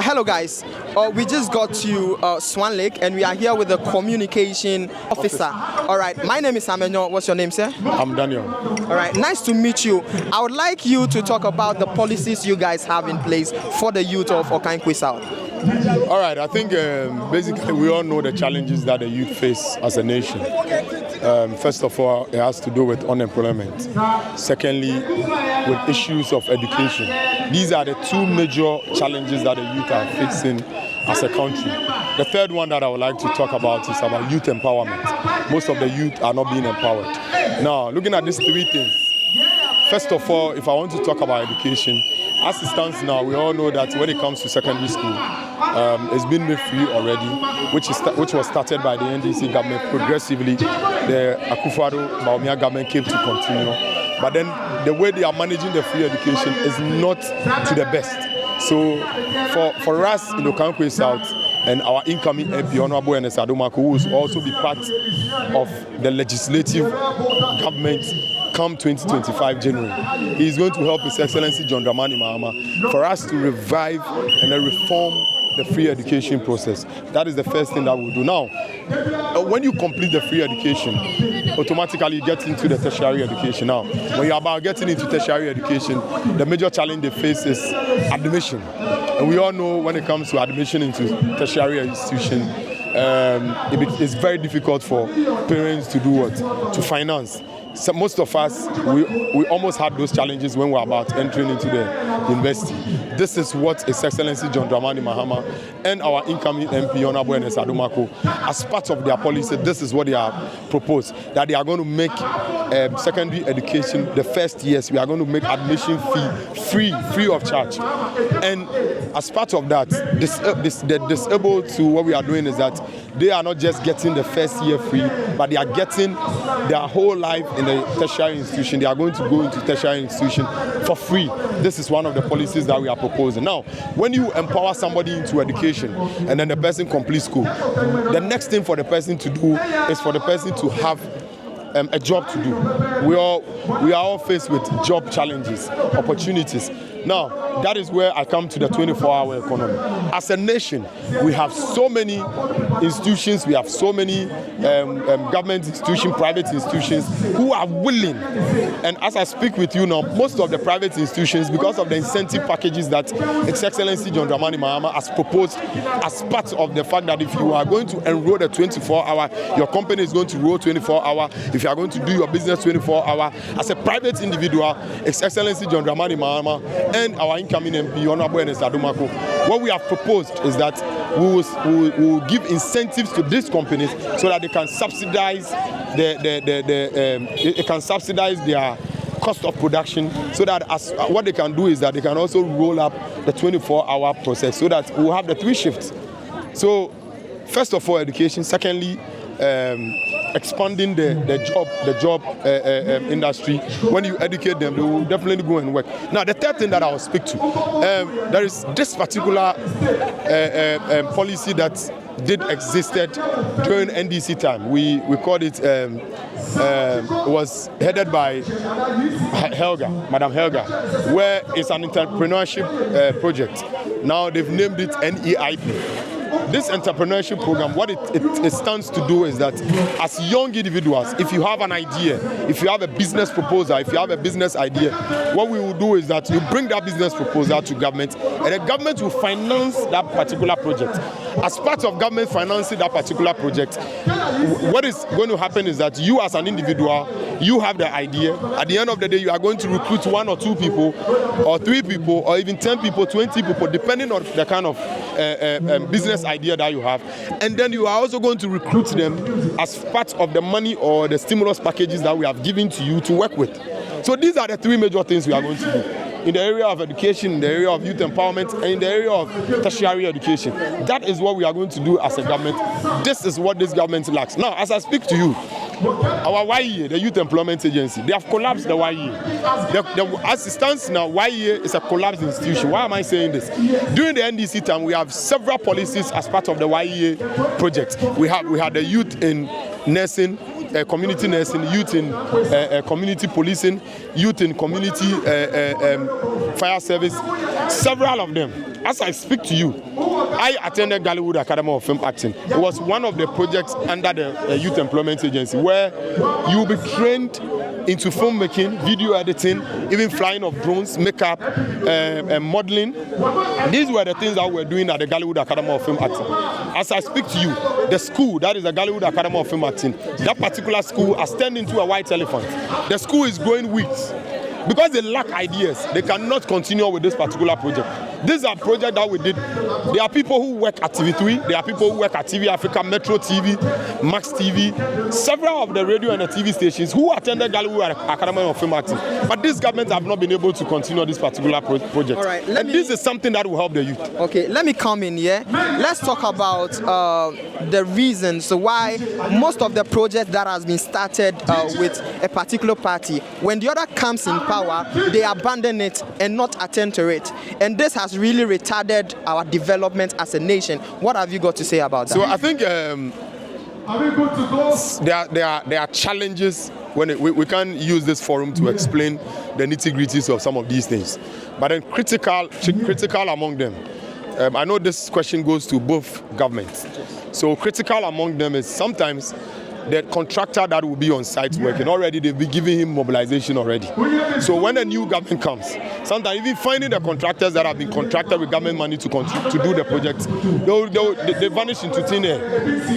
Hello guys, we just got to Swan Lake and we are here with the communication officer. All right, my name is Amenyo. What's your name, sir? I'm Daniel. All right, nice to meet you. I would like you to talk about the policies you guys have in place for the youth of Okaikwei South. All right, I think basically we all know the challenges that the youth face as a nation. First of all, it has to do with unemployment. Secondly, with issues of education. These are the two major challenges that the youth are facing as a country. The third one that I would like to talk about is about youth empowerment. Most of the youth are not being empowered. Now, looking at these three things, first of all, if I want to talk about education, as it stands now, we all know that when it comes to secondary school, it's been made free already, which was started by the NDC government progressively. The Akufo-Addo government came to continue. But then the way they are managing the free education is not to the best. So for us in Okaikwei South and our incoming MP, Honorable NS Adomako, who will also be part of the legislative government come 2025 January, he is going to help His Excellency John Dramani Mahama for us to revive and reform the free education process. That is the first thing that we'll do. Now, when you complete the free education, automatically you get into the tertiary education. Now, when you're about getting into tertiary education, the major challenge they face is admission. And we all know when it comes to admission into tertiary institution, it's very difficult for parents to do what? To finance. So most of us, we almost had those challenges when we were about entering into the university. This is what His Excellency John Dramani Mahama and our incoming MP, Honorable NS Adomako, as part of their policy, this is what they have proposed, that they are going to make secondary education the first years. We are going to make admission fee free of charge. And as part of that, the disabled to what we are doing is that they are not just getting the first year free, but they are getting their whole life in the tertiary institution. They are going to go into tertiary institution for free. This is one of the policies that we are proposing. Now, when you empower somebody into education and then the person completes school, the next thing for the person to do is for the person to have a job to do. We are all faced with job challenges, opportunities. Now, that is where I come to the 24-hour economy. As a nation, we have so many institutions, we have so many government institutions, private institutions who are willing. And as I speak with you now, most of the private institutions, because of the incentive packages that His Excellency John Dramani Mahama has proposed as part of the fact that if you are going to enroll the 24-hour, your company is going to enroll 24-hour, if you are going to do your business 24-hour, as a private individual, His Excellency John Dramani Mahama and our incoming MP, Honorable NS Adomako, what we have proposed is that we will give incentives to these companies so that they can subsidize their cost of production, so that what they can do is that they can also roll up the 24-hour process so that we'll have the 3 shifts. So first of all, education. Secondly, expanding the job industry. When you educate them, they will definitely go and work. Now, the third thing that I will speak to, there is this particular policy that did existed during NDC time. We called it, was headed by Madam Helga, where it's an entrepreneurship project. Now they've named it NEIP. This entrepreneurship program, what it stands to do is that as young individuals, if you have an idea, if you have a business proposal, if you have a business idea, what we will do is that you bring that business proposal to government, and the government will finance that particular project. As part of government financing that particular project, what is going to happen is that you as an individual, you have the idea. At the end of the day, you are going to recruit 1 or 2 people, or 3 people, or even 10 people, 20 people, depending on the kind of business idea that you have. And then you are also going to recruit them as part of the money or the stimulus packages that we have given to you to work with. So these are the 3 major things we are going to do. In the area of education, in the area of youth empowerment, and in the area of tertiary education. That is what we are going to do as a government. This is what this government lacks. Now, as I speak to you, our YEA, the Youth Employment Agency, they have collapsed the YEA. As it stands now, YEA is a collapsed institution. Why am I saying this? During the NDC time, we have several policies as part of the YEA project. We had the youth in nursing, community nursing, youth in community policing, youth in community fire service, several of them. as I speak to you, I attended Gollywood Academy of Film Acting. It was one of the projects under the Youth Employment Agency where you'll be trained into filmmaking, video editing, even flying of drones, makeup, and modeling. These were the things that we're doing at the Gollywood Academy of Film Acting. As I speak to you, the school, that is the Gollywood Academy of Film Acting, that particular school has turned into a white elephant. The school is growing weeds. Because they lack ideas, they cannot continue with this particular project. This is a project that we did. There are people who work at TV3, there are people who work at TV Africa, Metro TV, Max TV, several of the radio and the TV stations who attended Gollywood Academy of Film Acting. But these governments have not been able to continue this particular project. All right, this is something that will help the youth. Okay, let me come in here. Let's talk about the reasons why most of the projects that has been started with a particular party, when the other comes in power, they abandon it and not attend to it. And this has really retarded our development as a nation. What have you got to say about that? So I think there are challenges when we can't use this forum to explain the nitty-gritties of some of these things. But then critical among them, I know this question goes to both governments. So critical among them is sometimes the contractor that will be on site working already, they'll be giving him mobilization already. So when a new government comes, sometimes even finding the contractors that have been contracted with government money to do the project, they vanish into thin air.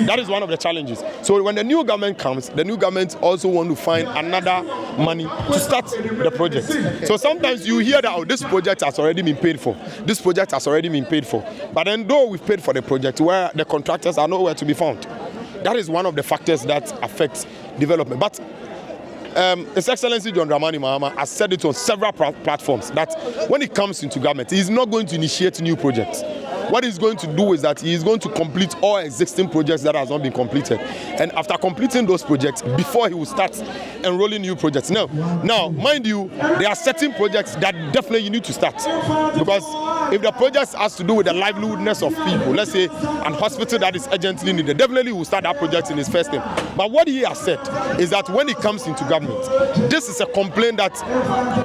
That is one of the challenges. So when the new government comes, the new government also want to find another money to start the project. So sometimes you hear that, oh, this project has already been paid for. This project has already been paid for. But then though we've paid for the project, where the contractors are nowhere to be found. That is one of the factors that affects development. But His Excellency John Dramani Mahama has said it on several platforms that when it comes into government, he is not going to initiate new projects. What he's going to do is that he is going to complete all existing projects that has not been completed. And after completing those projects, before he will start enrolling new projects. Now, mind you, there are certain projects that definitely you need to start. Because if the project has to do with the livelihoodness of people, let's say an hospital that is urgently needed, definitely will start that project in his first term. But what he has said is that when it comes into government, this is a complaint that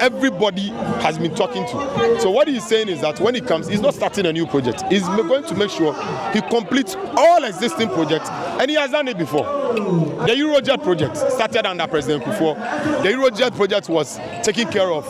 everybody has been talking to. So what he's saying is that when it comes, he's not starting a new project. He's going to make sure he completes all existing projects, and he has done it before. The Eurojet project started under President Kufuor. The Eurojet project was taking care of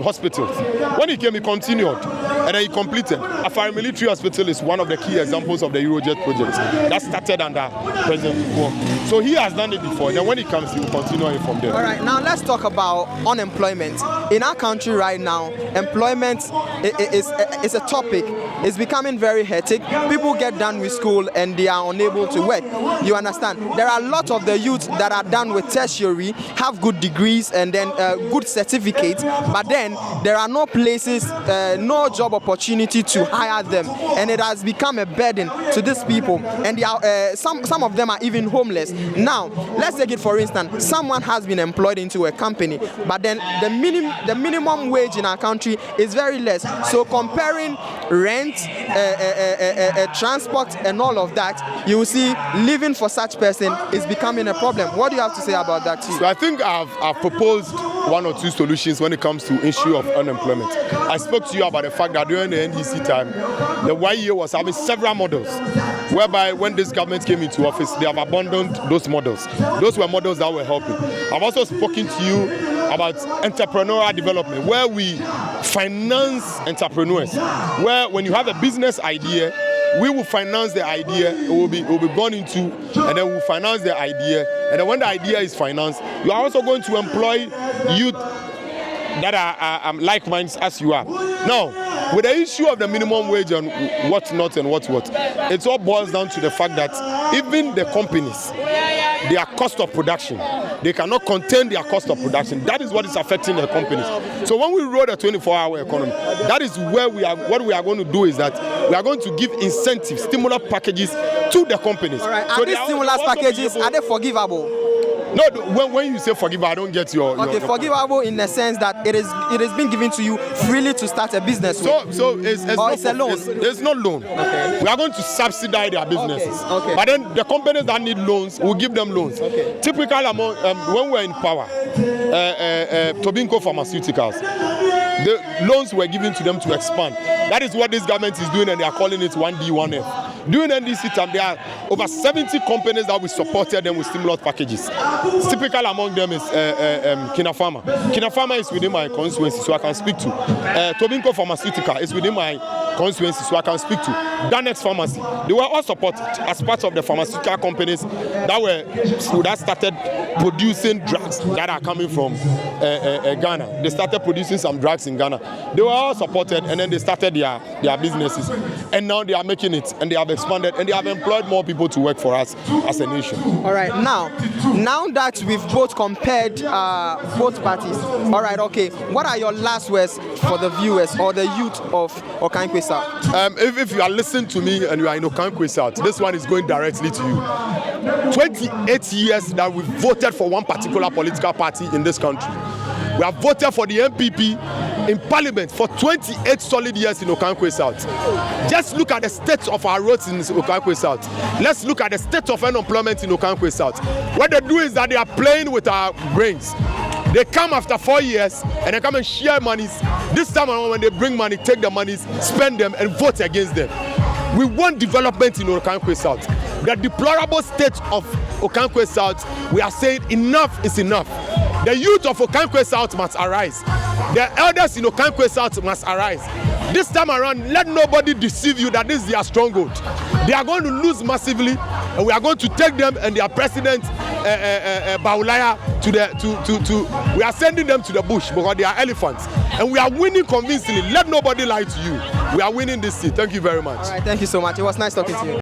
hospitals. When he came, he continued, and then he completed. Afari Military Hospital is one of the key examples of the Eurojet project that started under President Kufuor. So he has done it before, and then when he comes, he will continue it from there. All right, now let's talk about unemployment. In our country right now, employment is a topic. It's becoming very hectic. People get done with school and they are unable to work. You understand? There are a lot of the youth that are done with tertiary, have good degrees and then good certificates, but then there are no places, no job opportunity to hire them, and it has become a burden to these people. And they are, some of them are even homeless. Now, let's take it for instance. Someone has been employed into a company, but then the minimum wage in our country is very less. So comparing rent, transport and all of that, you will see living for such person is becoming a problem. What do you have to say about that too? So I think I've proposed one or two solutions when it comes to issue of unemployment. I spoke to you about the fact that during the NDC time, the YEA was having several models, whereby when this government came into office, they have abandoned those models. Those were models that were helping. I've also spoken to you about entrepreneurial development, where we finance entrepreneurs, where when you have a business idea, we will finance the idea, it will be gone into, and then we'll finance the idea, and then when the idea is financed, you are also going to employ youth that are like minds as you are. Now, with the issue of the minimum wage and what not and what, it all boils down to the fact that even the companies, their cost of production, they cannot contain their cost of production. That is what is affecting the companies. So when we roll a 24-hour economy, that is where what we are going to do is that we are going to give incentives, stimulus packages to the companies. All right. So are these stimulus packages, are they forgivable? No, when you say forgivable, I don't get your forgivable in the sense that it is being given to you freely to start a business. So it's a loan. There's no loan. Okay. We are going to subsidize their businesses. Okay. But then the companies that need loans, we'll give them loans. Okay. Typical among when we're in power, Tobinco Pharmaceuticals, The loans were given to them to expand. That is what this government is doing, and they are calling it 1D, 1F. During NDC time, there are over 70 companies that we supported them with stimulus packages. Typical among them is Kinafama. Kinafama is within my constituency, so I can speak to. Tobinco Pharmaceutical is within my constituency, so I can speak to. Danex Pharmacy. They were all supported as part of the pharmaceutical companies that started producing drugs that are coming from Ghana. They started producing some drugs in Ghana. They were all supported, and then they started their businesses. And now they are making it, and they have expanded, and they have employed more people to work for us as a nation. All right, now that we've both compared both parties, all right, okay, what are your last words for the viewers or the youth of Okaikwei South? If you are listening to me and you are in Okaikwei South, this one is going directly to you. 28 years that we voted for one particular political party in this country. We have voted for the MPP in Parliament for 28 solid years in Okaikwei South. Just look at the state of our roads in Okaikwei South. Let's look at the state of unemployment in Okaikwei South. What they do is that they are playing with our brains. They come after 4 years and they come and share monies. This time around, when they bring money, take the monies, spend them, and vote against them. We want development in Okaikwei South. The deplorable state of Okaikwei South, we are saying enough is enough. The youth of Okaikwei South must arise. The elders in Okaikwei South must arise. This time around, let nobody deceive you that this is their stronghold. They are going to lose massively, and we are going to take them and their president, Baulaya, we are sending them to the bush because they are elephants. And we are winning convincingly. Let nobody lie to you. We are winning this seat. Thank you very much. All right, thank you so much. It was nice talking to you.